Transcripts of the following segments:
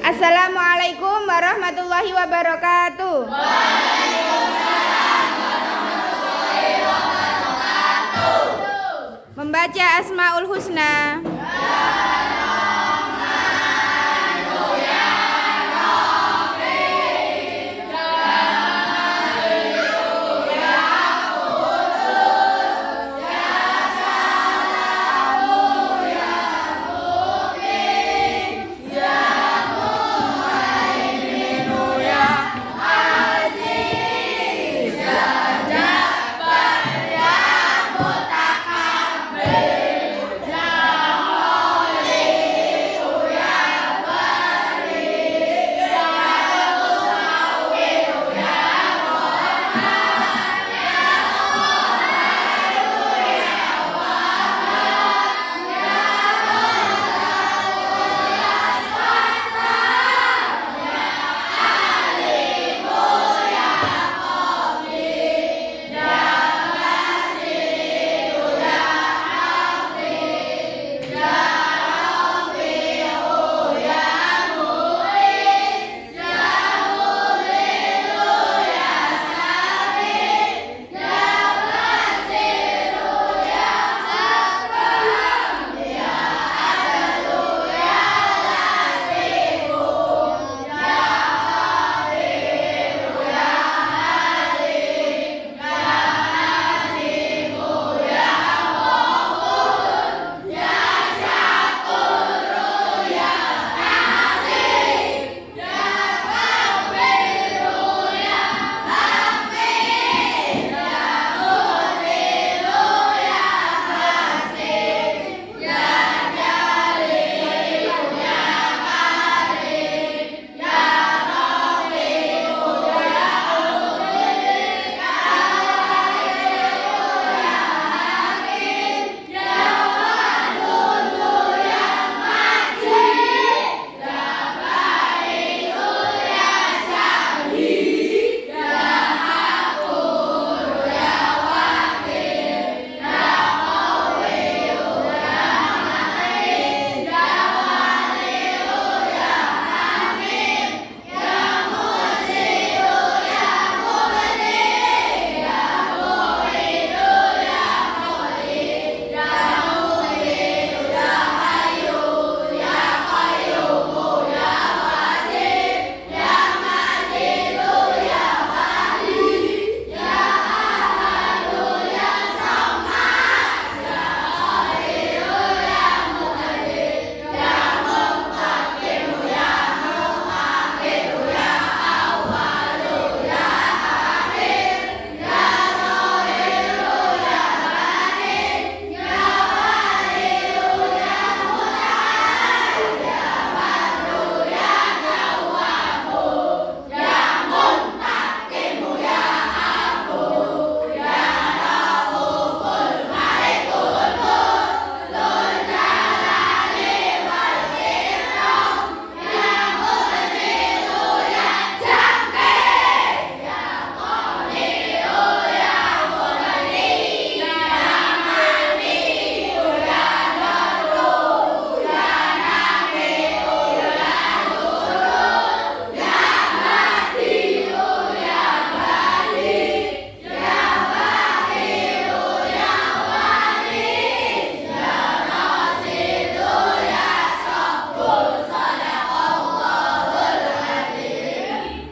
Assalamualaikum warahmatullahi wabarakatuh. Waalaikumsalam warahmatullahi wabarakatuh. Membaca Asmaul Husna.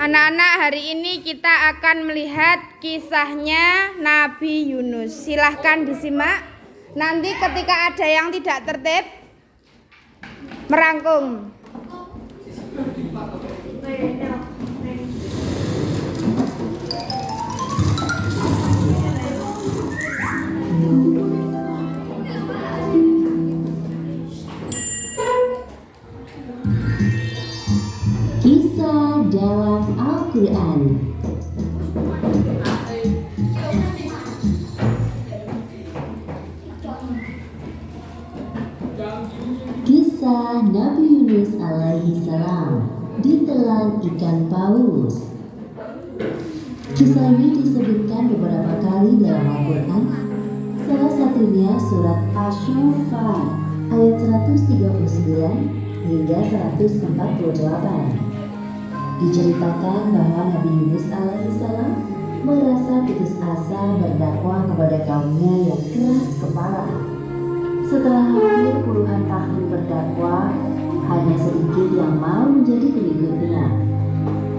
Anak-anak, hari ini kita akan melihat kisahnya Nabi Yunus. Silahkan disimak. Nanti ketika ada yang tidak tertib, merangkum. Kisah dalam Al-Quran. Kisah Nabi Yunus alaihi salam ditelan ikan paus. Kisah ini disebutkan beberapa kali dalam Al-Quran. Salah satunya surat Asy-Syu'ara ayat 139 hingga 148. Diceritakan bahwa Nabi Yunus alaihissalam merasa putus asa berdakwah kepada kaumnya yang keras kepala. Setelah hampir puluhan tahun berdakwah, hanya sedikit yang mau menjadi pengikutnya.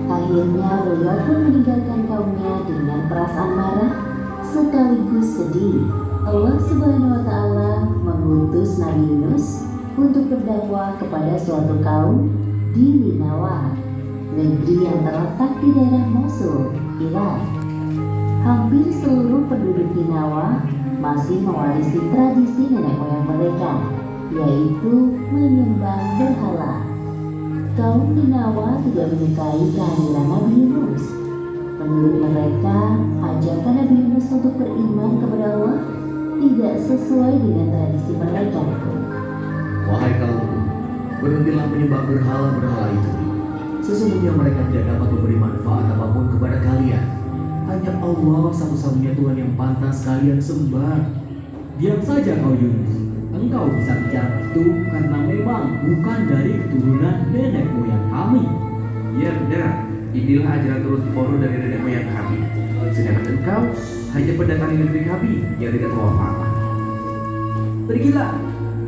Akhirnya beliau pun meninggalkan kaumnya dengan perasaan marah sekaligus sedih. Allah Subhanahu wa Ta'ala mengutus Nabi Yunus untuk berdakwah kepada suatu kaum di Ninawa, negeri yang terletak di daerah Mosul, Irak. Hampir seluruh penduduk Ninawa masih mewarisi tradisi nenek moyang mereka, yaitu menyembah berhala. Kaum Ninawa tidak menyukai kehadiran Nabi Yunus. Menurut mereka, ajakan Nabi Yunus untuk beriman kepada Allah tidak sesuai dengan tradisi mereka. Wahai kaumku, berhentilah menyembah berhala-berhala itu. Sesungguhnya mereka tidak dapat memberi manfaat apapun kepada kalian. Hanya Allah satu-satunya Tuhan yang pantas kalian sembah. Diam saja kau Yunus. Engkau bisa bicara itu karena memang bukan dari keturunan nenek moyang kami. Ya benar, inilah ajaran turun-temurun dari nenek moyang kami. Sedangkan engkau hanya pendatang di negeri kami yang tidak tahu apa-apa. Pergilah,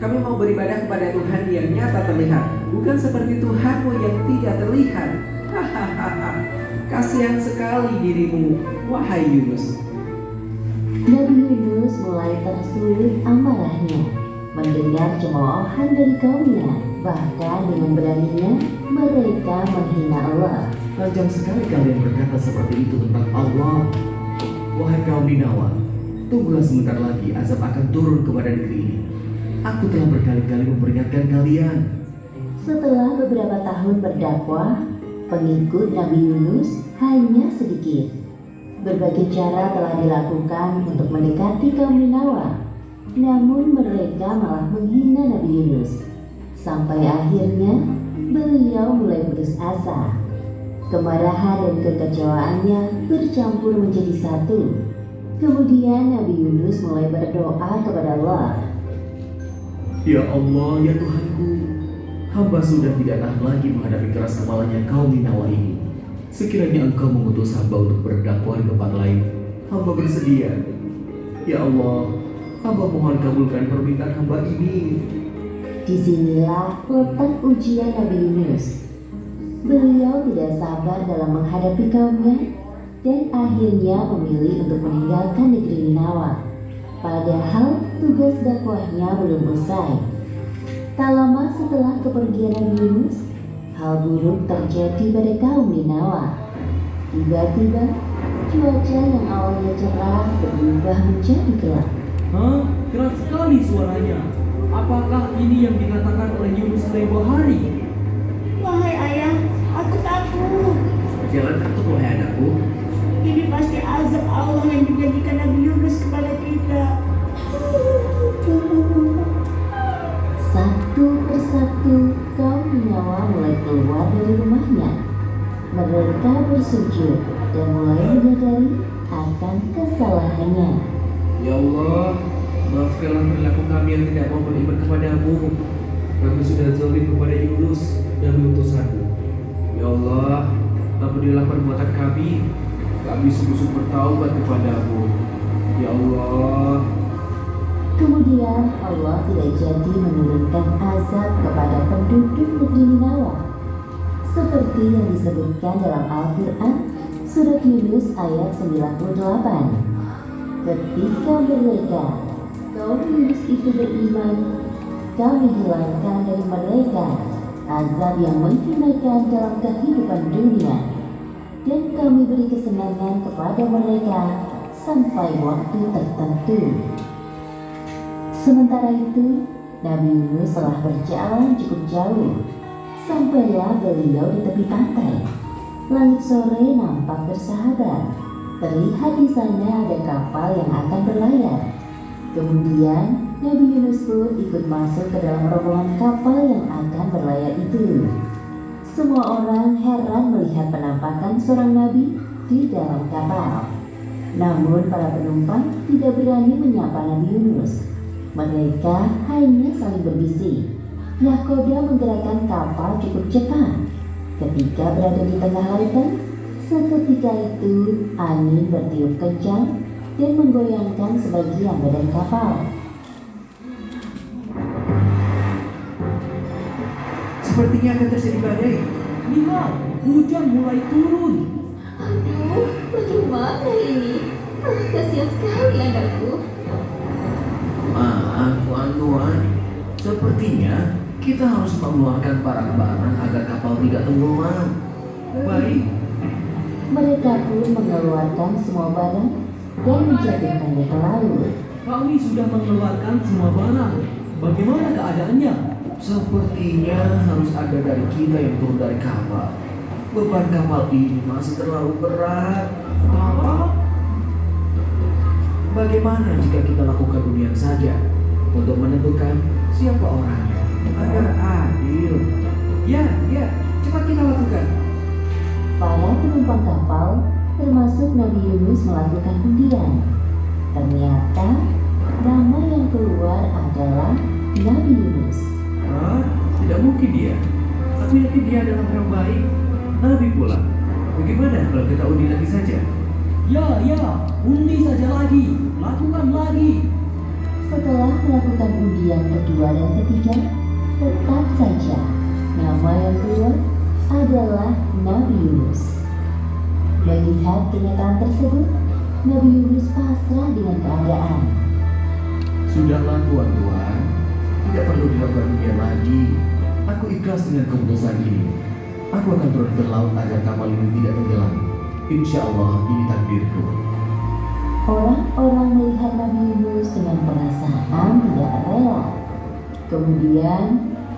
kami mau beribadah kepada Tuhan yang nyata terlihat, bukan seperti Tuhanmu yang tidak terlihat. Hahaha, kasihan sekali dirimu, wahai Yunus. Nabi Yunus mulai tersulut amarahnya mendengar cemoohan dari kaumnya. Bahkan dengan beraninya mereka menghina Allah. Tajam sekali kalian berkata seperti itu tentang Allah. Wahai kaum Ninawa, tunggulah sebentar lagi azab akan turun kepada negeri ini. Aku telah berkali-kali memperingatkan kalian. Setelah beberapa tahun berdakwah, pengikut Nabi Yunus hanya sedikit. Berbagai cara telah dilakukan untuk mendekati kaum Ninawa, namun mereka malah menghina Nabi Yunus. Sampai akhirnya beliau mulai putus asa. Kemarahan dan kekecewaannya bercampur menjadi satu. Kemudian Nabi Yunus mulai berdoa kepada Allah. Ya Allah, ya Tuhanku, hamba sudah tidak tahan lagi menghadapi keras kepalanya kaum Ninawa ini. Sekiranya Engkau mengutus hamba untuk berdakwah di tempat lain, hamba bersedia. Ya Allah, hamba mohon kabulkan permintaan hamba ini. Disinilah letak ujian Nabi Yunus. Beliau tidak sabar dalam menghadapi kaumnya dan akhirnya memilih untuk meninggalkan negeri Ninawa. Padahal tugas dakwahnya belum usai. Tak lama setelah kepergian Nabi Yunus, hal buruk terjadi pada kaum Ninawa. Tiba-tiba, cuaca yang awalnya cerah berubah menjadi gelap. Hah? Keras sekali suaranya. Apakah ini yang dikatakan oleh Yunus tempo hari? Wahai ayah, aku takut. Jangan takut wahai anakku. Ini pasti azab Allah yang dijanjikan Nabi Yunus kepada kita. Satu persatu kaum Ninawa mulai keluar dari rumahnya. Mereka bersujud dan mulai menyadari akan kesalahannya. Ya Allah, maafkanlah perilaku kami yang tidak mau beriman kepadamu. Kami sudah zalim kepada Yunus dan utusanmu. Ya Allah, ampunilah perbuatan kami. Kami sungguh-sungguh bertaubat kepadamu. Ya Allah. Kemudian Allah tidak jadi menurunkan azab kepada penduduk negeri Ninawa. Seperti yang disebutkan dalam Al-Quran, Surat Yunus ayat 98. Ketika mereka, kaum Yunus itu beriman, kami hilangkan dari mereka azab yang menghinakan dalam kehidupan dunia, dan kami beri kesenangan kepada mereka sampai waktu tertentu. Sementara itu, Nabi Yunus telah berjalan cukup jauh. Sampailah beliau di tepi pantai. Langit sore nampak bersahabat. Terlihat di sana ada kapal yang akan berlayar. Kemudian, Nabi Yunus pun ikut masuk ke dalam rombongan kapal yang akan berlayar itu. Semua orang heran melihat penampakan seorang nabi di dalam kapal. Namun para penumpang tidak berani menyapa Nabi Yunus. Mereka hanya saling berbisik. Nahkoda menggerakkan kapal cukup cepat. Ketika berada di tengah lautan, seketika itu angin bertiup kencang dan menggoyangkan sebagian badan kapal. Sepertinya akan terjadi badai. Lihat, hujan mulai turun. Aduh, bagaimana ini? Kasihan sekali anakku. Maaf, tuan-tuan. Sepertinya kita harus mengeluarkan barang-barang agar kapal tidak tenggelam. Baik, Mereka pun mengeluarkan semua barang dan menjatuhkannya ke laut. Kami sudah mengeluarkan semua barang. Bagaimana keadaannya? sepertinya harus ada dari kita yang turun dari kapal. Beban kapal ini masih terlalu berat. Apa? Bagaimana jika kita lakukan undian saja untuk menentukan siapa orangnya agar adil? Ya, cepat kita lakukan. Para penumpang kapal, termasuk Nabi Yunus, melakukan undian. Ternyata nama yang keluar adalah Nabi Yunus. Hah? Tidak mungkin dia. Aku yakin dia adalah orang baik. Nabi pula. Bagaimana kalau kita undi lagi saja? Ya, undi saja lagi. Lakukan lagi. Setelah melakukan undian kedua dan ketiga, tetap saja nama yang keluar adalah Nabi Yunus. Melihat kenyataan tersebut, Nabi Yunus pasrah dengan keadaan. Sudahlah tuan-tuan. Tidak perlu dilakukan undian lagi. Aku ikhlas dengan keputusan ini. Aku akan turun ke laut agar kapal ini tidak tenggelam. Insya Allah ini takdirku. Orang-orang melihat Nabi Yunus dengan perasaan tidak rela. Kemudian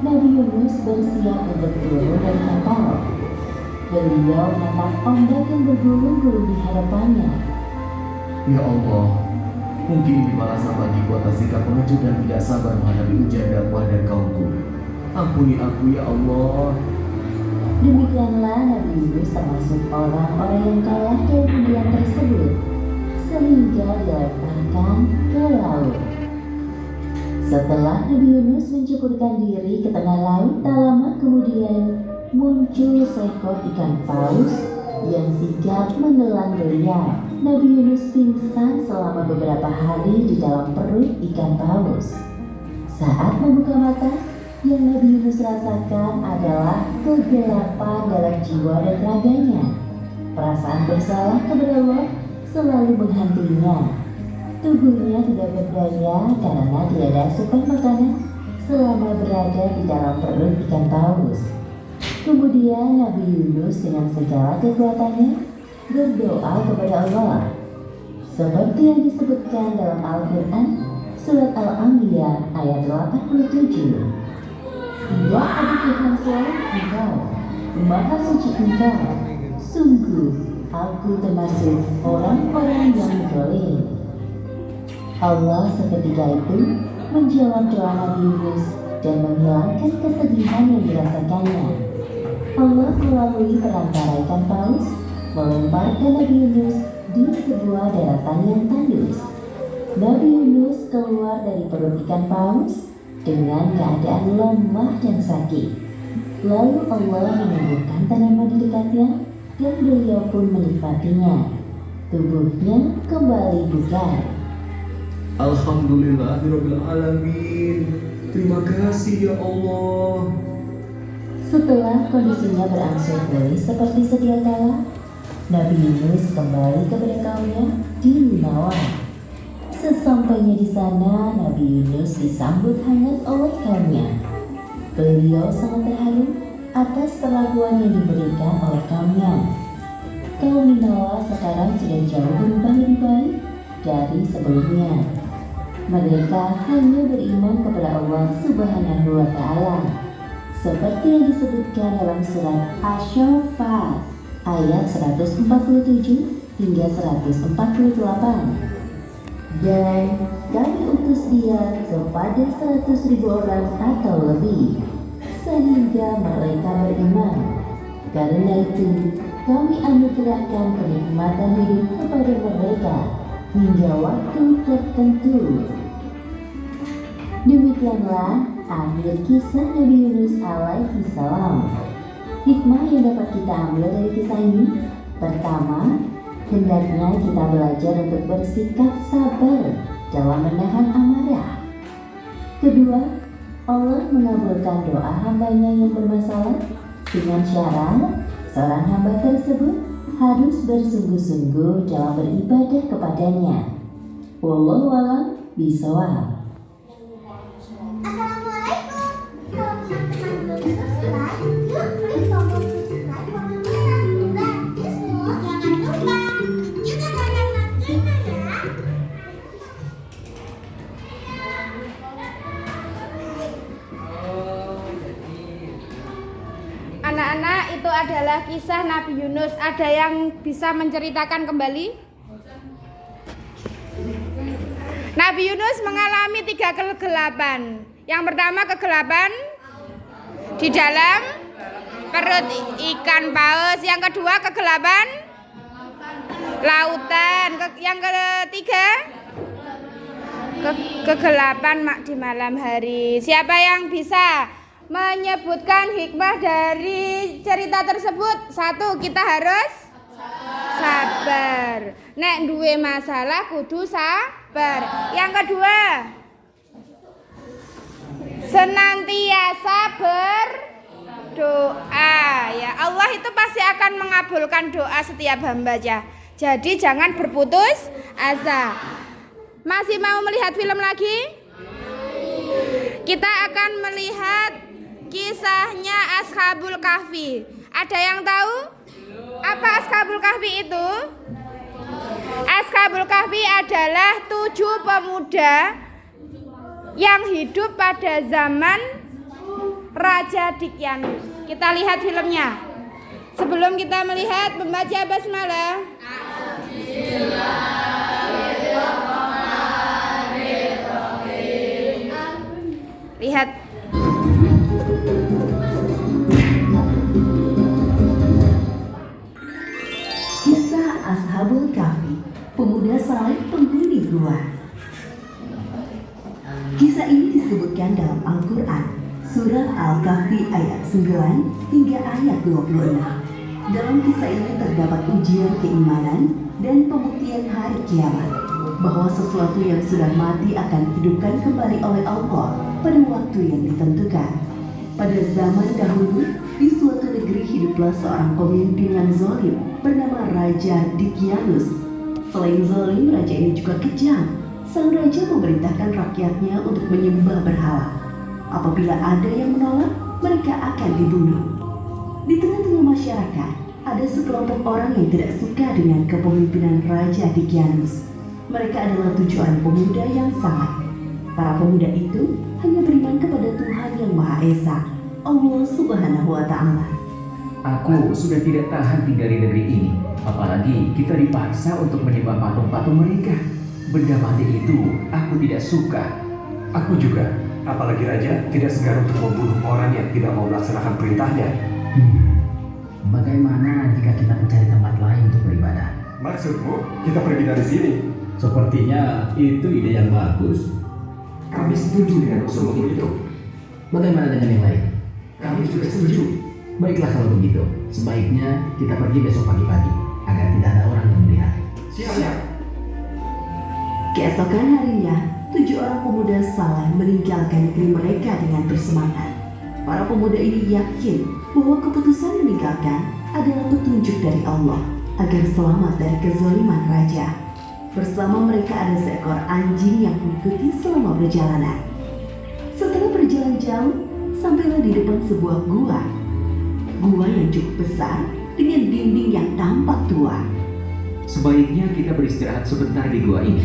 Nabi Yunus bersiap untuk turun dari kapal. Beliau menatap ombak yang bergulung-gulung di hadapannya. Ya Allah, mungkin ini balasan bagiku atas sikap pengecut dan tidak sabar menghadapi ujian dakwah dan kaumku. Ampuni aku ya Allah. Demikianlah Nabi Yunus termasuk orang-orang yang kalah dari undian tersebut, sehingga dilemparkan ke laut. Setelah Nabi Yunus menceburkan diri ke tengah laut, tak lama kemudian muncul seekor ikan paus yang sigap menelan beliau. Nabi Yunus pingsan selama beberapa hari di dalam perut ikan paus. Saat membuka mata, yang Nabi Yunus rasakan adalah kegelapan dalam jiwa dan raganya. Perasaan bersalah kepada Allah selalu menghantuinya. Tubuhnya tidak berdaya karena tidak ada asupan makanan selama berada di dalam perut ikan paus. Kemudian Nabi Yunus dengan segala kekuatannya berdoa kepada Allah. Seperti yang disebutkan dalam Al-Quran, Surat Al-Anbiya ayat 87. Ya Abu Tuhan selain Engkau, Maha Suci Engkau, sungguh aku termasuk orang-orang yang zalim. Allah seketika itu menjawab doa Nabi Yunus dan menghilangkan kesedihan yang dirasakannya. Allah melalui perantara ikan paus melemparkan Nabi Yunus di sebuah daratan yang tandus. Nabi Yunus keluar dari perut ikan paus dengan keadaan lemah dan sakit. Lalu Allah menumbuhkan tanaman di dekatnya dan beliau pun menikmatinya. Tubuhnya kembali bugar. Alhamdulillahirrabbilalamin. Terima kasih ya Allah. Setelah kondisinya berangsur pulih seperti sedia kala, Nabi Yunus kembali kepada kaumnya di Ninawa. Sesampainya di sana, Nabi Yunus disambut hangat oleh kaumnya. Beliau sangat terharu atas perlakuan yang diberikan oleh kaumnya. Kaum Ninawa sekarang sudah jauh berubah lebih baik dari sebelumnya. Mereka hanya beriman kepada Allah Subhanahu wa Ta'ala, seperti yang disebutkan dalam surat Asy-Syu'ara ayat 147 hingga 148. Dan kami utus dia kepada 100.000 orang atau lebih, sehingga mereka beriman. Karena itu, kami anugerahkan kenikmatan hidup kepada mereka hingga waktu tertentu. Demikianlah akhir kisah Nabi Yunus alaihi salam. Hikmah yang dapat kita ambil dari kisah ini: pertama, hendaknya kita belajar untuk bersikap sabar dalam menahan amarah. Kedua, Allah mengabulkan doa hambanya yang bermasalah dengan syarat seorang hamba tersebut harus bersungguh-sungguh dalam beribadah kepadanya. Wallahu a'lam bishawab. Assalamualaikum. Kalau teman-teman belum subscribe, yuk klik tombol subscribe warna merah. Gratis loh, jangan lupa. Juga tekan loncengnya ya. Anak-anak, itu adalah kisah Nabi Yunus. Ada yang bisa menceritakan kembali? Nabi Yunus mengalami 3 kegelapan. Yang pertama kegelapan di dalam perut ikan paus. Yang kedua kegelapan lautan. Yang ketiga kegelapan di malam hari. Siapa yang bisa menyebutkan hikmah dari cerita tersebut? 1, kita harus sabar. Nek duwe masalah kudu sabar. Yang kedua, senantiasa berdoa. Ya, Allah itu pasti akan mengabulkan doa setiap hambanya. Jadi jangan berputus asa. Masih mau melihat film lagi? Kita akan melihat kisahnya Ashabul Kahfi. Ada yang tahu apa Ashabul Kahfi itu? Ashabul Kahfi adalah 7 pemuda yang hidup pada zaman Raja Dicyanus. Kita lihat filmnya. Sebelum kita melihat, membaca basmalah. Lihat. Kisah Ashabul Kahfi, pemuda saleh penghuni gua. Kisah ini disebutkan dalam Al-Quran, Surah Al-Kahfi ayat 9 hingga ayat 26. Dalam kisah ini terdapat ujian keimanan dan pembuktian hari kiamat, bahwa sesuatu yang sudah mati akan dihidupkan kembali oleh Allah pada waktu yang ditentukan. Pada zaman dahulu, di suatu negeri hiduplah seorang pemimpin yang zalim bernama Raja Dicyanus. Selain zalim, raja ini juga kejam. Sang raja memerintahkan rakyatnya untuk menyembah berhala. Apabila ada yang menolak, mereka akan dibunuh. Di tengah-tengah masyarakat, ada sekelompok orang yang tidak suka dengan kepemimpinan Raja Dicyanus. Mereka adalah 7 orang pemuda yang sama. Para pemuda itu hanya beriman kepada Tuhan yang Maha Esa, Allah Subhanahu wa Ta'ala. Aku sudah tidak tahan tinggal di negeri ini. Apalagi kita dipaksa untuk menyembah patung-patung mereka. Benda mati itu aku tidak suka. Aku juga. Apalagi raja tidak segan untuk membunuh orang yang tidak mau melaksanakan perintahnya. Bagaimana jika kita mencari tempat lain untuk beribadah? Maksudmu, kita pergi dari sini? Sepertinya itu ide yang bagus. Kami setuju dengan usulmu itu. Bagaimana dengan yang lain? Kami juga setuju. Baiklah kalau begitu, sebaiknya kita pergi besok pagi-pagi agar tidak ada orang yang melihat. Siap. Keesokan harinya, 7 orang pemuda saleh meninggalkan negeri mereka dengan bersemangat. Para pemuda ini yakin bahwa keputusan meninggalkan adalah petunjuk dari Allah agar selamat dari kezaliman raja. Bersama mereka ada seekor anjing yang mengikuti selama perjalanan. Setelah berjalan jauh, sampailah di depan sebuah gua. Gua yang cukup besar dengan dinding yang tampak tua. Sebaiknya kita beristirahat sebentar di gua ini.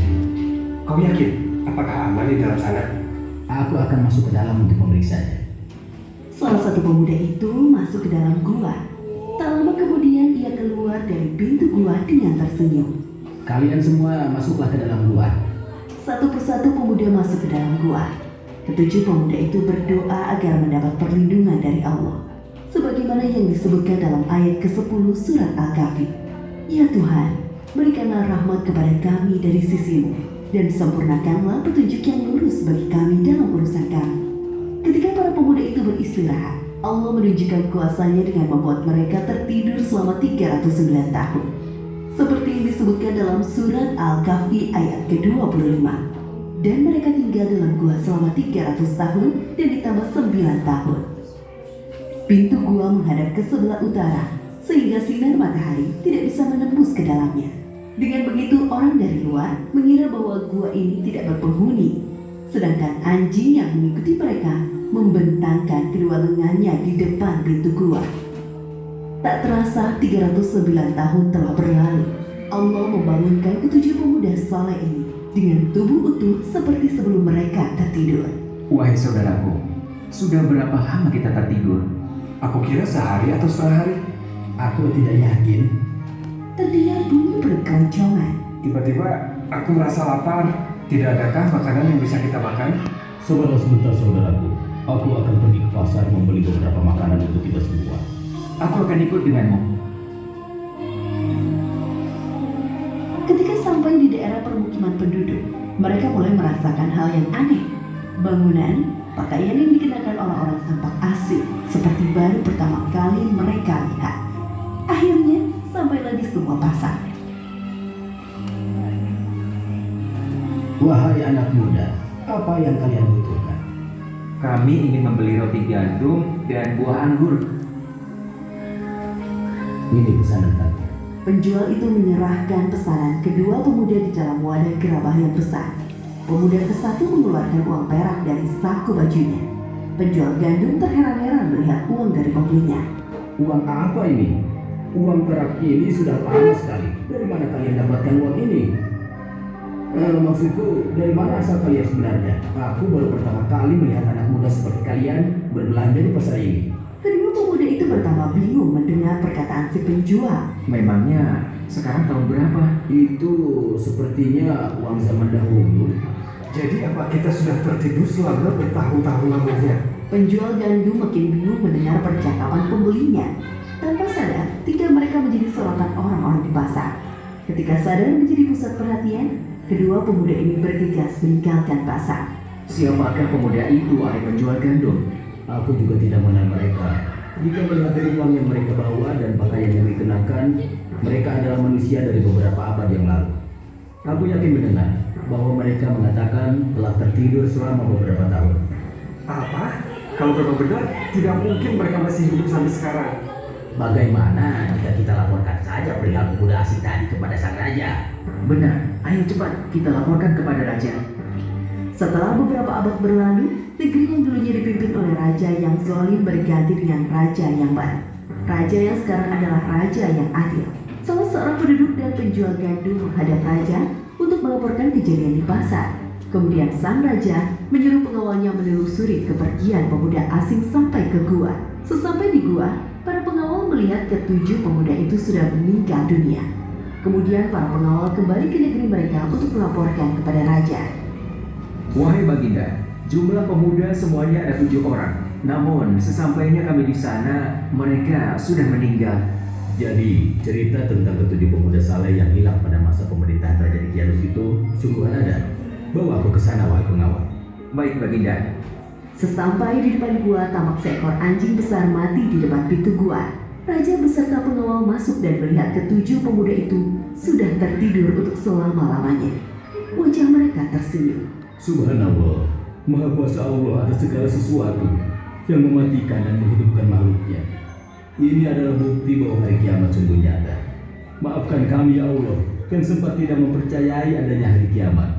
Kau yakin? Apakah aman di dalam sana? Aku akan masuk ke dalam untuk memeriksanya. Salah satu pemuda itu masuk ke dalam gua. Tak lama kemudian ia keluar dari pintu gua dengan tersenyum. Kalian semua masuklah ke dalam gua. Satu persatu pemuda masuk ke dalam gua. Ketujuh pemuda itu berdoa agar mendapat perlindungan dari Allah, sebagaimana yang disebutkan dalam ayat ke-10 surat Al-Kahfi. Ya Tuhan, berikanlah rahmat kepada kami dari sisimu, dan sempurnakanlah petunjuk yang lurus bagi kami dalam urusan kami. Ketika pemuda itu beristirahat, Allah menunjukkan kuasanya dengan membuat mereka tertidur selama 309 tahun. Seperti yang disebutkan dalam surat Al-Kahfi ayat ke-25. Dan mereka tinggal dalam gua selama 300 tahun dan ditambah 9 tahun. Pintu gua menghadap ke sebelah utara, sehingga sinar matahari tidak bisa menembus ke dalamnya. Dengan begitu orang dari luar mengira bahwa gua ini tidak berpenghuni, sedangkan anjing yang mengikuti mereka membentangkan kedua lengannya di depan pintu gua. Tak terasa 309 tahun telah berlalu. Allah membangunkan ketujuh pemuda saleh ini dengan tubuh utuh seperti sebelum mereka tertidur. Wahai saudaraku, sudah berapa lama kita tertidur? Aku kira sehari atau setengah hari. Aku tidak yakin. Terdengar bunyi perut keroncongan. Tiba-tiba aku merasa lapar. Tidak adakah makanan yang bisa kita makan? Sabarlah sebentar saudaraku. Aku akan pergi ke pasar membeli beberapa makanan untuk kita semua. Aku akan ikut denganmu. Ketika sampai di daerah permukiman penduduk, mereka mulai merasakan hal yang aneh. Bangunan, pakaian yang dikenakan orang-orang tampak asing, seperti baru pertama kali mereka lihat. Akhirnya, sampailah di sebuah pasar. Wahai anak muda, apa yang kalian butuhkan? Kami ingin membeli roti gandum dan buah anggur. Ini pesanan kami. Penjual itu menyerahkan pesanan kedua pemuda di dalam wadah gerabah yang besar. Pemuda ke-1 mengeluarkan uang perak dari saku bajunya. Penjual gandum terheran-heran melihat uang dari pembelinya. Uang apa ini? Uang perak ini sudah lama sekali. Dari mana kalian dapatkan uang ini? Maksudku, dari mana asal kalian sebenarnya? Aku baru pertama kali melihat anak muda seperti kalian berbelanja di pasar ini. Kedua pemuda itu pertama bingung mendengar perkataan si penjual. Memangnya sekarang tahun berapa? Itu sepertinya uang zaman dahulu. Jadi apa kita sudah tertidur selama bertahun-tahun lamanya? Penjual gandum makin bingung mendengar percakapan pembelinya. Tanpa sadar, tinggal mereka menjadi sorotan orang-orang di pasar. Ketika sadar menjadi pusat perhatian, kedua pemuda ini bergegas meninggalkan pasar. Siapakah pemuda itu, wahai penjual gandum? Aku juga tidak mengenal mereka. Jika melihat dari uang yang mereka bawa dan pakaian yang dikenakan, mereka adalah manusia dari beberapa abad yang lalu. Aku yakin mendengar bahwa mereka mengatakan telah tertidur selama beberapa tahun. Apa? Kalau memang benar, tidak mungkin mereka masih hidup sampai sekarang. Bagaimana jika kita laporkan saja perihal pemuda asing tadi kepada sang raja? Benar, ayo cepat kita laporkan kepada raja. Setelah beberapa abad berlalu, negeri yang dulunya dipimpin oleh raja yang zalim berganti dengan raja yang baik. Raja yang sekarang adalah raja yang adil. Salah seorang penduduk dan penjual gandum menghadap raja untuk melaporkan kejadian di pasar. Kemudian sang raja menyuruh pengawalnya menelusuri kepergian pemuda asing sampai ke gua. Sesampai di gua, para pengawal melihat ketujuh pemuda itu sudah meninggal dunia. Kemudian para pengawal kembali ke negeri mereka untuk melaporkan kepada raja. Wahai Baginda, jumlah pemuda semuanya ada 7 orang. Namun sesampainya kami di sana, mereka sudah meninggal. Jadi, cerita tentang ketujuh pemuda saleh yang hilang pada masa pemerintahan Raja Dictyanus itu sungguh ada. Bawa aku ke sana, wahai pengawal. Baik Baginda. Sesampai di depan gua, tampak seekor anjing besar mati di depan pintu gua. Raja beserta pengawal masuk dan melihat ketujuh pemuda itu sudah tertidur untuk selama-lamanya. Wajah mereka tersenyum. Subhanallah, Maha Kuasa Allah atas segala sesuatu yang mematikan dan menghidupkan makhluknya. Ini adalah bukti bahwa hari kiamat sungguh nyata. Maafkan kami ya Allah yang sempat tidak mempercayai adanya hari kiamat.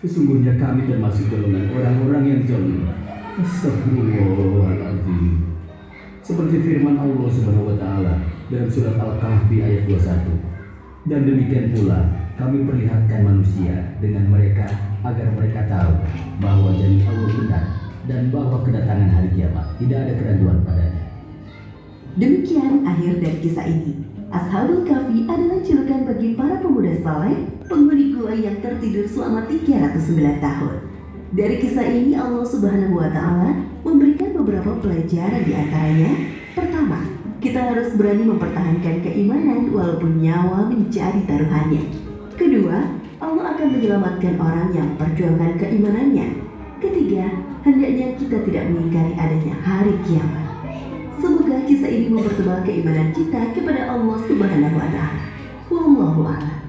Sesungguhnya kami termasuk golongan orang-orang yang zalim. Astagfirullahaladzim. Seperti firman Allah Subhanahu wa Ta'ala dalam surat Al-Kahfi ayat 21. Dan demikian pula kami perlihatkan manusia dengan mereka agar mereka tahu bahwa janji Allah benar dan bahwa kedatangan hari kiamat tidak ada keraguan padanya. Demikian akhir dari kisah ini. Ashabul Kahfi adalah julukan bagi para pemuda saleh, penghuni gua yang tertidur selama 309 tahun. Dari kisah ini Allah Subhanahu wa Ta'ala memberikan beberapa pelajaran di antaranya. Pertama, kita harus berani mempertahankan keimanan walaupun nyawa menjadi taruhannya. Kedua, Allah akan menyelamatkan orang yang memperjuangkan keimanannya. Ketiga, hendaknya kita tidak mengingkari adanya hari kiamat. Semoga kisah ini mempertebal keimanan kita kepada Allah Subhanahu wa taala. Wallahu a'lam.